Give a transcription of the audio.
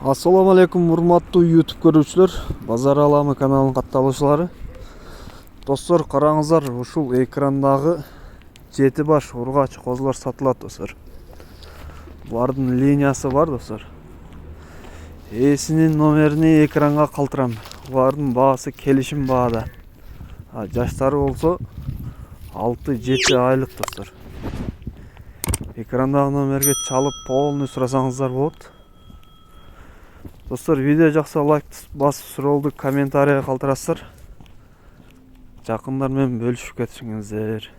Assalamu алейкум, урматтуу YouTube көрүүчүлөр, Базар Аламы каналынын катталуучулары. Достор, караңыздар, ушул экрандагы 7 баш ургач козулар сатылат, достор. Булардын линиясы бар, достор. Ээсинин номерини экранга калтырам. Булардын баасы келишим баада. Жаштары болсо 6-7 айлык, достор. Экрандагы номерге чалып полный сурасаңыздар болот. Достор, видео жақса лайк басып, суроолду комментарийге калтырасыздар. Жакындар менен бөлүшүп кетишиңиздер.